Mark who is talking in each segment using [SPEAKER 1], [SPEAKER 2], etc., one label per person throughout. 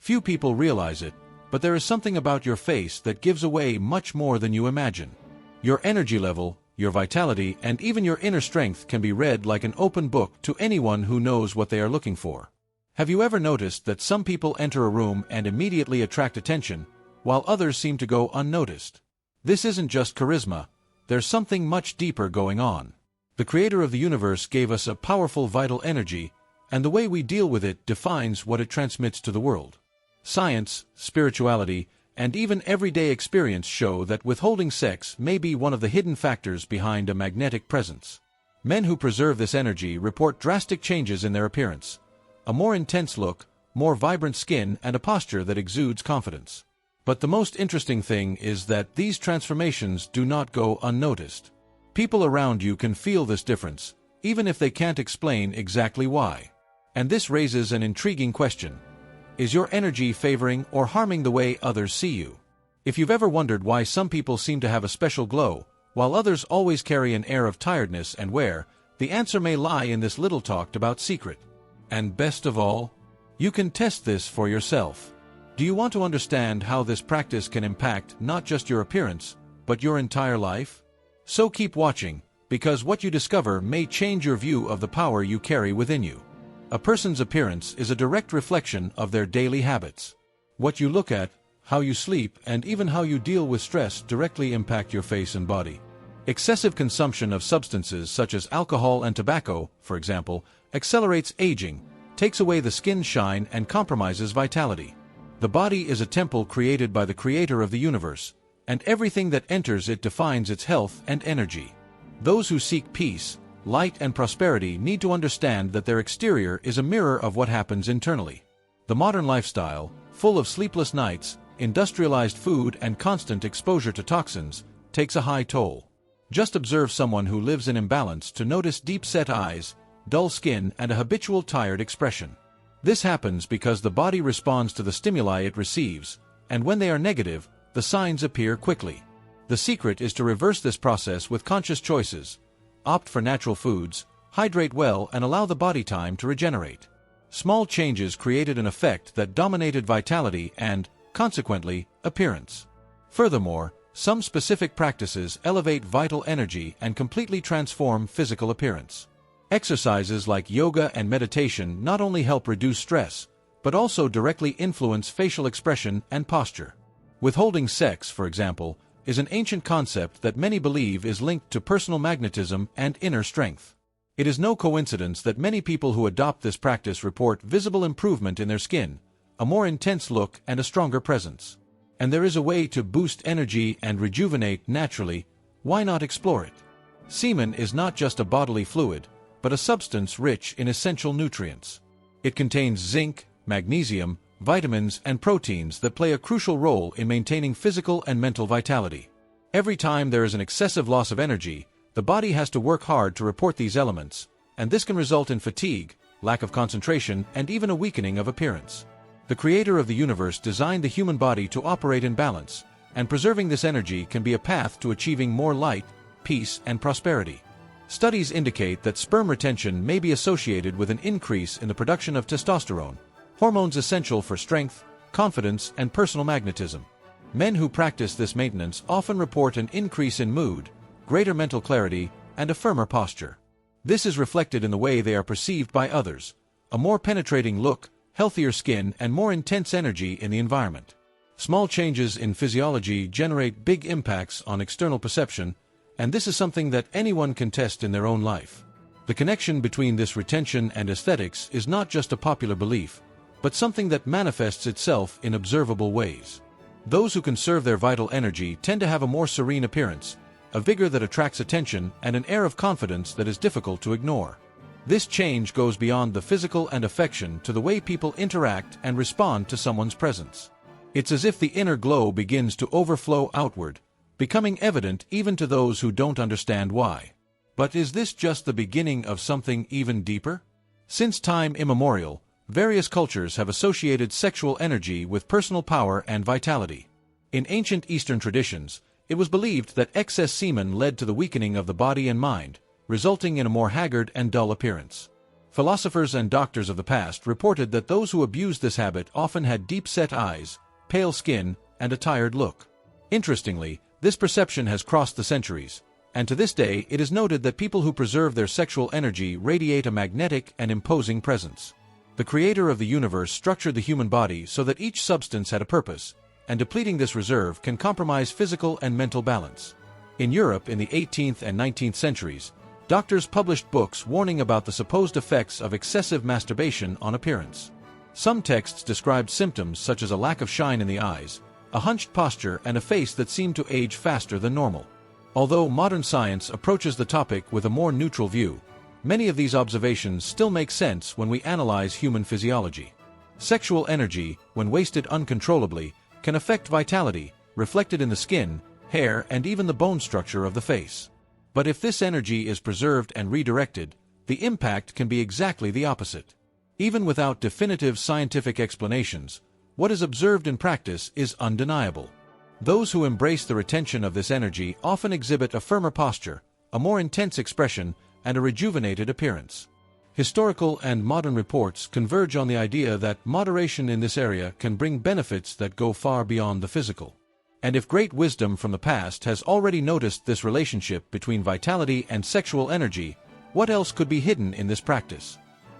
[SPEAKER 1] Few people realize it, but there is something about your face that gives away much more than you imagine. Your energy level, your vitality, and even your inner strength can be read like an open book to anyone who knows what they are looking for. Have you ever noticed that some people enter a room and immediately attract attention, while others seem to go unnoticed? This isn't just charisma, there's something much deeper going on. The Creator of the universe gave us a powerful vital energy, and the way we deal with it defines what it transmits to the world. Science, spirituality, and even everyday experience show that withholding sex may be one of the hidden factors behind a magnetic presence. Men who preserve this energy report drastic changes in their appearance. A more intense look, more vibrant skin, and a posture that exudes confidence. But the most interesting thing is that these transformations do not go unnoticed. People around you can feel this difference, even if they can't explain exactly why. And this raises an intriguing question. Is your energy favoring or harming the way others see you? If you've ever wondered why some people seem to have a special glow, while others always carry an air of tiredness and wear, the answer may lie in this little talked about secret. And best of all, you can test this for yourself. Do you want to understand how this practice can impact not just your appearance, but your entire life? So keep watching, because what you discover may change your view of the power you carry within you. A person's appearance is a direct reflection of their daily habits. What you look at, how you sleep, and even how you deal with stress directly impact your face and body. Excessive consumption of substances such as alcohol and tobacco, for example, accelerates aging, takes away the skin's shine, and compromises vitality. The body is a temple created by the Creator of the universe, and everything that enters it defines its health and energy. Those who seek peace, light, and prosperity need to understand that their exterior is a mirror of what happens internally. The modern lifestyle, full of sleepless nights, industrialized food, and constant exposure to toxins, takes a high toll. Just observe someone who lives in imbalance to notice deep-set eyes, dull skin, and a habitual tired expression. This happens because the body responds to the stimuli it receives, and when they are negative, the signs appear quickly. The secret is to reverse this process with conscious choices. Opt for natural foods, hydrate well, and allow the body time to regenerate. Small changes created an effect that dominated vitality and, consequently, appearance. Furthermore, some specific practices elevate vital energy and completely transform physical appearance. Exercises like yoga and meditation not only help reduce stress, but also directly influence facial expression and posture. Withholding sex, for example, is an ancient concept that many believe is linked to personal magnetism and inner strength. It is no coincidence that many people who adopt this practice report visible improvement in their skin, a more intense look, and a stronger presence. And there is a way to boost energy and rejuvenate naturally. Why not explore it? Semen is not just a bodily fluid, but a substance rich in essential nutrients. It contains zinc, magnesium, vitamins, and proteins that play a crucial role in maintaining physical and mental vitality. Every time there is an excessive loss of energy, the body has to work hard to report these elements, and this can result in fatigue, lack of concentration, and even a weakening of appearance. The Creator of the universe designed the human body to operate in balance, and preserving this energy can be a path to achieving more light, peace, and prosperity. Studies indicate that sperm retention may be associated with an increase in the production of testosterone, hormones essential for strength, confidence, and personal magnetism. Men who practice this maintenance often report an increase in mood, greater mental clarity, and a firmer posture. This is reflected in the way they are perceived by others, a more penetrating look, healthier skin, and more intense energy in the environment. Small changes in physiology generate big impacts on external perception, and this is something that anyone can test in their own life. The connection between this retention and aesthetics is not just a popular belief, but something that manifests itself in observable ways. Those who conserve their vital energy tend to have a more serene appearance, a vigor that attracts attention, and an air of confidence that is difficult to ignore. This change goes beyond the physical and affection to the way people interact and respond to someone's presence. It's as if the inner glow begins to overflow outward, becoming evident even to those who don't understand why. But is this just the beginning of something even deeper? Since time immemorial, various cultures have associated sexual energy with personal power and vitality. In ancient Eastern traditions, it was believed that excess semen led to the weakening of the body and mind, resulting in a more haggard and dull appearance. Philosophers and doctors of the past reported that those who abused this habit often had deep-set eyes, pale skin, and a tired look. Interestingly, this perception has crossed the centuries, and to this day it is noted that people who preserve their sexual energy radiate a magnetic and imposing presence. The creator of the universe structured the human body so that each substance had a purpose, and depleting this reserve can compromise physical and mental balance. In Europe in the 18th and 19th centuries, doctors published books warning about the supposed effects of excessive masturbation on appearance. Some texts described symptoms such as a lack of shine in the eyes, a hunched posture, and a face that seemed to age faster than normal. Although modern science approaches the topic with a more neutral view, many of these observations still make sense when we analyze human physiology. Sexual energy, when wasted uncontrollably, can affect vitality, reflected in the skin, hair, and even the bone structure of the face. But if this energy is preserved and redirected, the impact can be exactly the opposite. Even without definitive scientific explanations, what is observed in practice is undeniable. Those who embrace the retention of this energy often exhibit a firmer posture, a more intense expression, and a rejuvenated appearance. Historical and modern reports converge on the idea that moderation in this area can bring benefits that go far beyond the physical. And if great wisdom from the past has already noticed this relationship between vitality and sexual energy, what else could be hidden in this practice?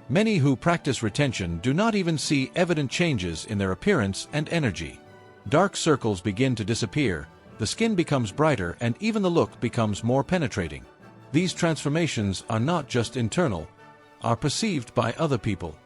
[SPEAKER 1] Many who practice retention do not even see evident changes in their appearance and energy. Dark circles begin to disappear, the skin becomes brighter, and even the look becomes more penetrating. These transformations are not just internal, are perceived by other people.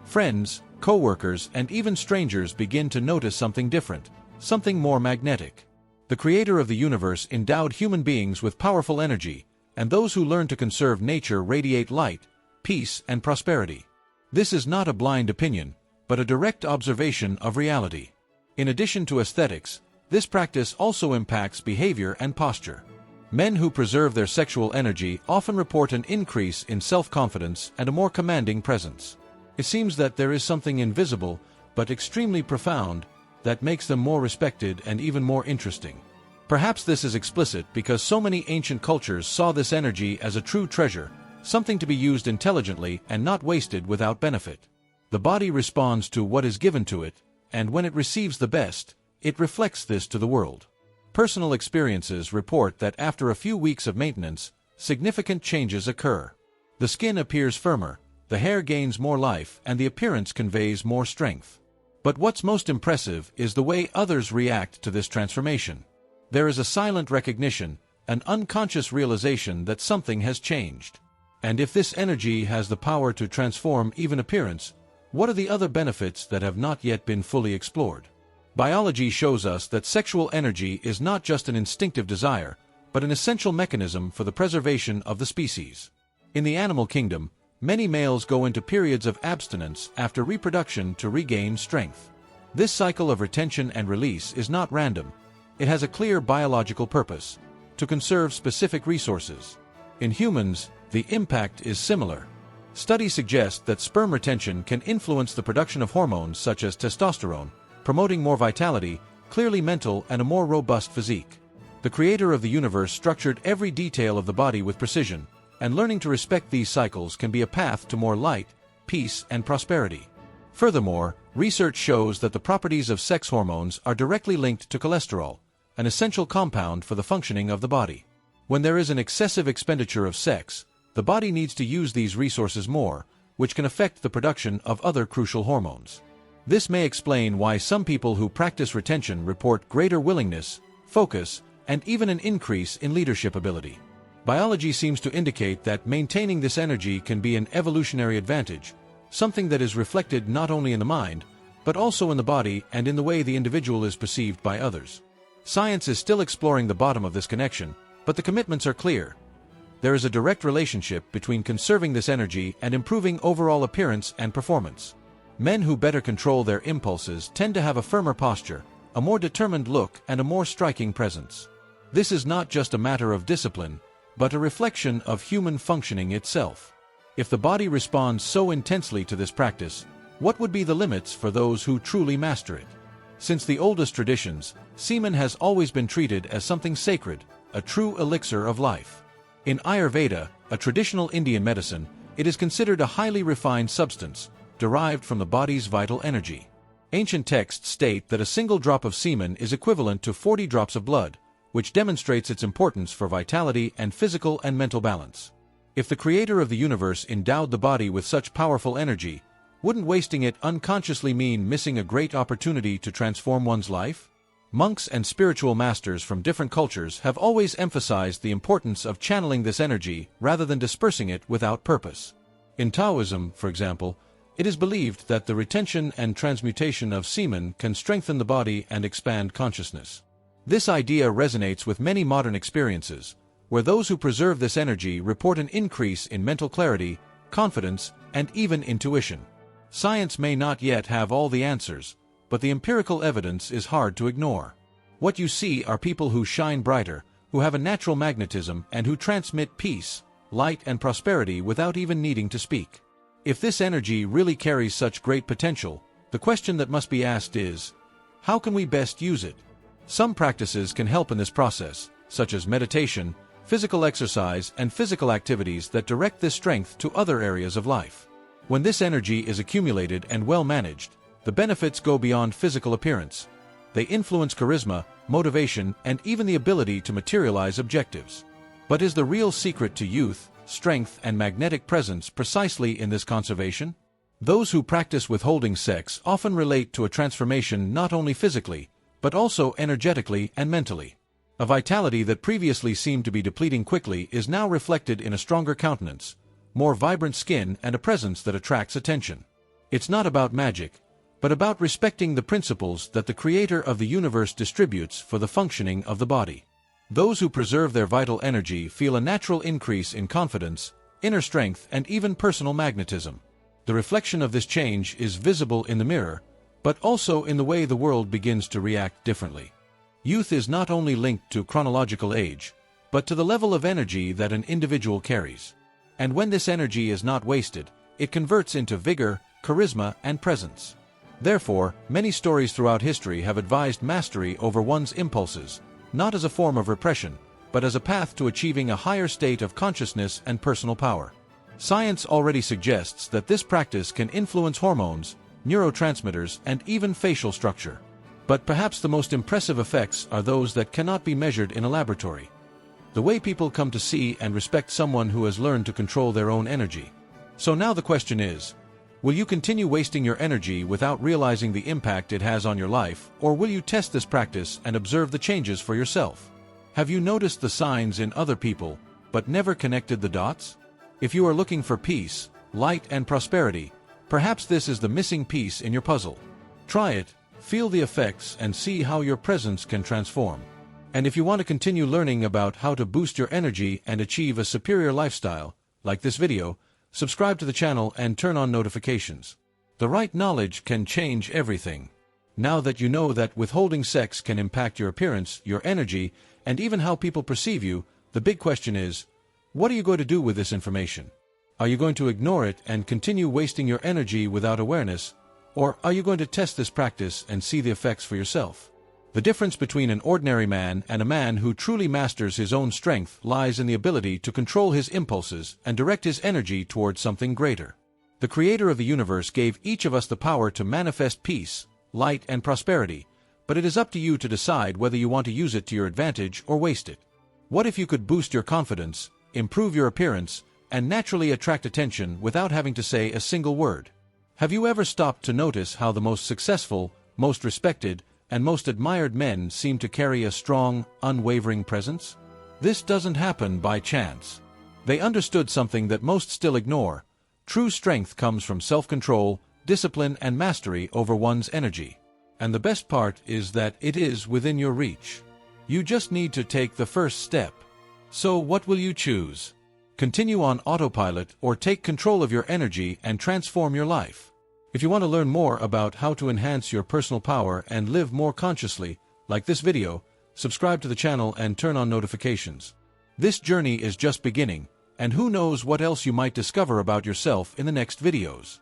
[SPEAKER 1] Friends, co-workers, and even strangers begin to notice something different, something more magnetic. The creator of the universe endowed human beings with powerful energy, and those who learn to conserve nature radiate light, peace, and prosperity. This is not a blind opinion, but a direct observation of reality. In addition to aesthetics, this practice also impacts behavior and posture. Men who preserve their sexual energy often report an increase in self-confidence and a more commanding presence. It seems that there is something invisible, but extremely profound, that makes them more respected and even more interesting. Perhaps this is explicit because so many ancient cultures saw this energy as a true treasure, something to be used intelligently and not wasted without benefit. The body responds to what is given to it, and when it receives the best, it reflects this to the world. Personal experiences report that after a few weeks of maintenance, significant changes occur. The skin appears firmer, the hair gains more life, and the appearance conveys more strength. But what's most impressive is the way others react to this transformation. There is a silent recognition, an unconscious realization that something has changed. And if this energy has the power to transform even appearance, what are the other benefits that have not yet been fully explored? Biology shows us that sexual energy is not just an instinctive desire, but an essential mechanism for the preservation of the species. In the animal kingdom, many males go into periods of abstinence after reproduction to regain strength. This cycle of retention and release is not random. It has a clear biological purpose: to conserve specific resources. In humans, the impact is similar. Studies suggest that sperm retention can influence the production of hormones such as testosterone, promoting more vitality, clearly mental, and a more robust physique. The creator of the universe structured every detail of the body with precision, and learning to respect these cycles can be a path to more light, peace, and prosperity. Furthermore, research shows that the properties of sex hormones are directly linked to cholesterol, an essential compound for the functioning of the body. When there is an excessive expenditure of sex, the body needs to use these resources more, which can affect the production of other crucial hormones. This may explain why some people who practice retention report greater willingness, focus, and even an increase in leadership ability. Biology seems to indicate that maintaining this energy can be an evolutionary advantage, something that is reflected not only in the mind, but also in the body and in the way the individual is perceived by others. Science is still exploring the bottom of this connection, but the commitments are clear. There is a direct relationship between conserving this energy and improving overall appearance and performance. Men who better control their impulses tend to have a firmer posture, a more determined look, and a more striking presence. This is not just a matter of discipline, but a reflection of human functioning itself. If the body responds so intensely to this practice, what would be the limits for those who truly master it? Since the oldest traditions, semen has always been treated as something sacred, a true elixir of life. In Ayurveda, a traditional Indian medicine, It is considered a highly refined substance, derived from the body's vital energy. Ancient texts state that a single drop of semen is equivalent to 40 drops of blood, which demonstrates its importance for vitality and physical and mental balance. If the creator of the universe endowed the body with such powerful energy, wouldn't wasting it unconsciously mean missing a great opportunity to transform one's life? Monks and spiritual masters from different cultures have always emphasized the importance of channeling this energy rather than dispersing it without purpose. In Taoism, for example, it is believed that the retention and transmutation of semen can strengthen the body and expand consciousness. This idea resonates with many modern experiences, where those who preserve this energy report an increase in mental clarity, confidence, and even intuition. Science may not yet have all the answers, but the empirical evidence is hard to ignore. What you see are people who shine brighter, who have a natural magnetism, and who transmit peace, light, and prosperity without even needing to speak. If this energy really carries such great potential, the question that must be asked is, how can we best use it? Some practices can help in this process, such as meditation, physical exercise, and physical activities that direct this strength to other areas of life. When this energy is accumulated and well managed, the benefits go beyond physical appearance. They influence charisma, motivation, and even the ability to materialize objectives. But is the real secret to youth, strength, and magnetic presence precisely in this conservation? Those who practice withholding sex often relate to a transformation not only physically, but also energetically and mentally. A vitality that previously seemed to be depleting quickly is now reflected in a stronger countenance, more vibrant skin, and a presence that attracts attention. It's not about magic, but about respecting the principles that the creator of the universe distributes for the functioning of the body. Those who preserve their vital energy feel a natural increase in confidence, inner strength, and even personal magnetism. The reflection of this change is visible in the mirror, but also in the way the world begins to react differently. Youth is not only linked to chronological age, but to the level of energy that an individual carries. And when this energy is not wasted, it converts into vigor, charisma, and presence. Therefore, many stories throughout history have advised mastery over one's impulses, not as a form of repression, but as a path to achieving a higher state of consciousness and personal power. Science already suggests that this practice can influence hormones, neurotransmitters, and even facial structure. But perhaps the most impressive effects are those that cannot be measured in a laboratory. The way people come to see and respect someone who has learned to control their own energy. So now the question is, will you continue wasting your energy without realizing the impact it has on your life, or will you test this practice and observe the changes for yourself? Have you noticed the signs in other people, but never connected the dots? If you are looking for peace, light, and prosperity, perhaps this is the missing piece in your puzzle. Try it, feel the effects, and see how your presence can transform. And if you want to continue learning about how to boost your energy and achieve a superior lifestyle, like this video, subscribe to the channel and turn on notifications. The right knowledge can change everything. Now that you know that withholding sex can impact your appearance, your energy, and even how people perceive you, the big question is, what are you going to do with this information? Are you going to ignore it and continue wasting your energy without awareness, or are you going to test this practice and see the effects for yourself? The difference between an ordinary man and a man who truly masters his own strength lies in the ability to control his impulses and direct his energy towards something greater. The creator of the universe gave each of us the power to manifest peace, light, and prosperity, but it is up to you to decide whether you want to use it to your advantage or waste it. What if you could boost your confidence, improve your appearance, and naturally attract attention without having to say a single word? Have you ever stopped to notice how the most successful, most respected, and most admired men seem to carry a strong, unwavering presence? This doesn't happen by chance. They understood something that most still ignore. True strength comes from self-control, discipline, and mastery over one's energy. And the best part is that it is within your reach. You just need to take the first step. So what will you choose? Continue on autopilot or take control of your energy and transform your life? If you want to learn more about how to enhance your personal power and live more consciously, like this video, subscribe to the channel and turn on notifications. This journey is just beginning, and who knows what else you might discover about yourself in the next videos.